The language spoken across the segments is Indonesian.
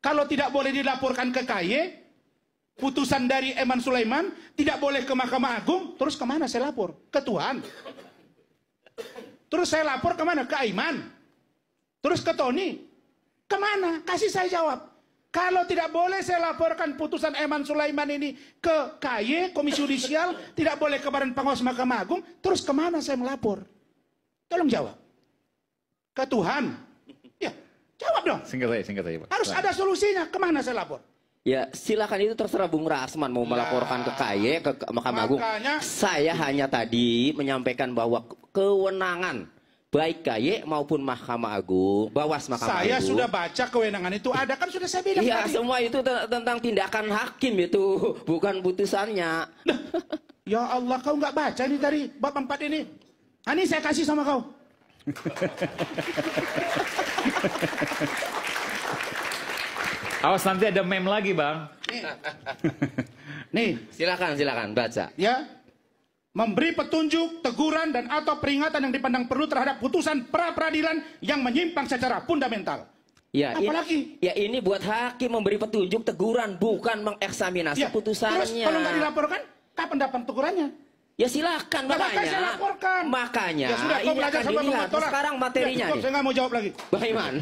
Kalau tidak boleh dilaporkan ke KY, putusan dari Eman Sulaiman tidak boleh ke Mahkamah Agung, terus kemana saya lapor? Ke Tuhan. Terus saya lapor kemana? Ke Aiman. Terus ke Tony. Kemana? Kasih saya jawab. Kalau tidak boleh saya laporkan putusan Eman Sulaiman ini ke KY, Komisi Yudisial, tidak boleh ke Badan Pengawas Mahkamah Agung, terus kemana saya melapor? Tolong jawab. Ke Tuhan. Ya, jawab dong. Singkat saja, Pak. Harus ada solusinya. Kemana saya lapor? Ya, silakan, itu terserah Bung Rasman mau melaporkan ke KY, ke Mahkamah Agung. Saya hanya tadi menyampaikan bahwa kewenangan baik KY maupun Mahkamah Agung, Bawas Mahkamah Agung. Saya sudah baca kewenangan itu ada, kan sudah saya bilang ya, tadi. semua itu tentang tindakan hakim itu, bukan putusannya. Ya Allah, kau nggak baca nih dari bab 4 ini. Ini saya kasih sama kau. Awas nanti ada meme lagi, Bang. Nih, silakan baca. Ya. Memberi petunjuk, teguran dan atau peringatan yang dipandang perlu terhadap putusan pra-peradilan yang menyimpang secara fundamental. Ya, apalagi? Ini buat hakim memberi petunjuk, teguran, bukan mengeksaminasi putusannya. Terus kalau nggak dilaporkan, kapan dapat tegurannya? Ya silakan, makanya ya sudah, ini akan dilihat. Sekarang materinya ya, saya nggak mau jawab lagi. Bagaimana?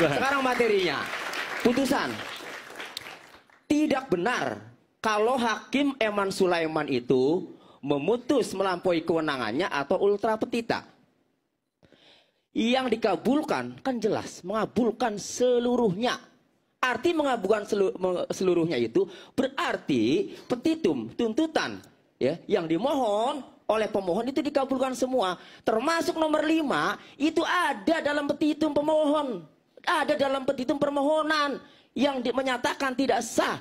Sekarang materinya, putusan. Tidak benar kalau Hakim Eman Sulaiman itu memutus melampaui kewenangannya atau ultra petita. Yang dikabulkan kan jelas, mengabulkan seluruhnya. Arti mengabulkan seluruhnya itu berarti petitum, tuntutan ya, yang dimohon oleh pemohon itu dikabulkan semua. Termasuk nomor 5 itu ada dalam petitum pemohon. Ada dalam petitum permohonan yang menyatakan tidak sah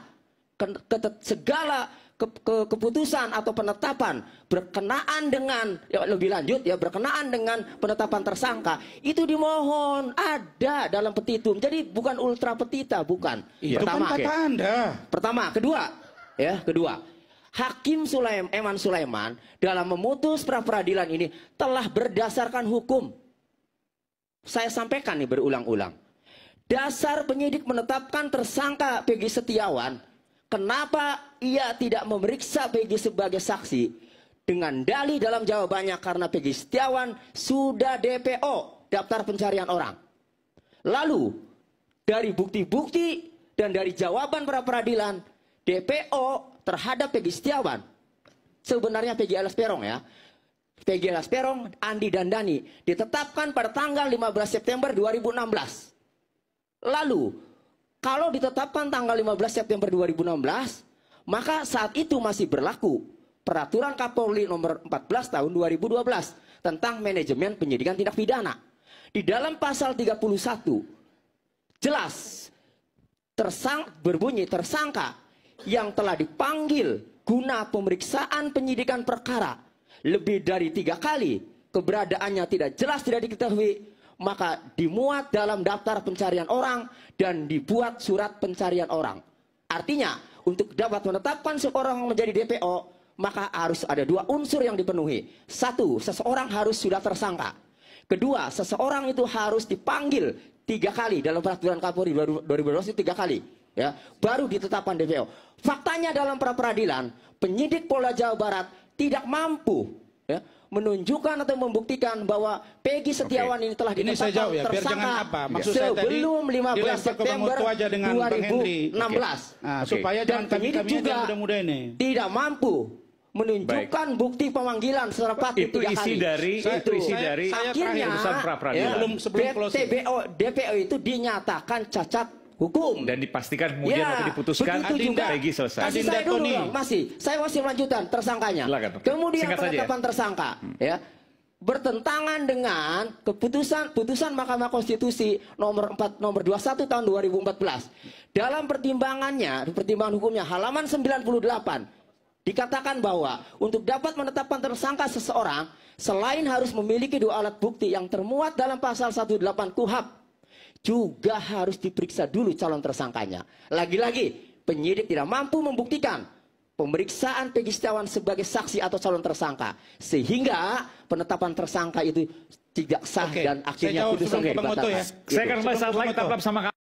segala keputusan atau penetapan berkenaan dengan, ya lebih lanjut ya, berkenaan dengan penetapan tersangka itu dimohon ada dalam petitum. Jadi bukan ultra petita, bukan. Iya, pertama, itu kan kata Anda. Pertama, kedua, Hakim Eman Sulaiman dalam memutus pra-peradilan ini telah berdasarkan hukum. Saya sampaikan nih berulang-ulang. Dasar penyidik menetapkan tersangka Peggy Setiawan. Kenapa ia tidak memeriksa Peggy sebagai saksi? Dengan dalih dalam jawabannya karena Peggy Setiawan sudah DPO, daftar pencarian orang. Lalu dari bukti-bukti dan dari jawaban pra peradilan DPO terhadap Peggy Setiawan, sebenarnya Peggy alias Peron ya, Peggy alias Peron, Andi dan Dani ditetapkan pada tanggal 15 September 2016. Lalu kalau ditetapkan tanggal 15 September 2016, maka saat itu masih berlaku Peraturan Kapolri nomor 14 tahun 2012 tentang manajemen penyidikan tindak pidana. Di dalam pasal 31 jelas berbunyi tersangka yang telah dipanggil guna pemeriksaan penyidikan perkara lebih dari 3 kali, keberadaannya tidak jelas, tidak diketahui, maka dimuat dalam daftar pencarian orang dan dibuat surat pencarian orang. Artinya, untuk dapat menetapkan seorang menjadi DPO, maka harus ada 2 unsur yang dipenuhi. 1, seseorang harus sudah tersangka. Kedua, seseorang itu harus dipanggil 3 kali dalam peraturan Kapolri 2012 itu 3 kali. Ya, baru ditetapkan DPO. Faktanya dalam pra-peradilan, penyidik Polda Jawa Barat tidak mampu ya, menunjukkan atau membuktikan bahwa Peggy Setiawan ini telah ditetapkan tersangka sebelum 15 September 2016. Supaya dan penyidik juga tidak mampu menunjukkan bukti pemanggilan serta 3 kali. Itu isi dari akhirnya DPO itu dinyatakan cacat hukum dan dipastikan kemudian waktu diputuskan Peggy selesai. Saya masih melanjutkan tersangkanya. Kemudian penetapan tersangka ya bertentangan dengan putusan Mahkamah Konstitusi nomor 21 tahun 2014. Dalam pertimbangan hukumnya halaman 98 dikatakan bahwa untuk dapat menetapkan tersangka seseorang selain harus memiliki 2 alat bukti yang termuat dalam pasal 18 KUHP, juga harus diperiksa dulu calon tersangkanya. Lagi-lagi penyidik tidak mampu membuktikan pemeriksaan Peggy Setiawan sebagai saksi atau calon tersangka, sehingga penetapan tersangka itu tidak sah dan akhirnya putusan dibatalkan. Saya akan kembali saat lagi, tetap bersama kami.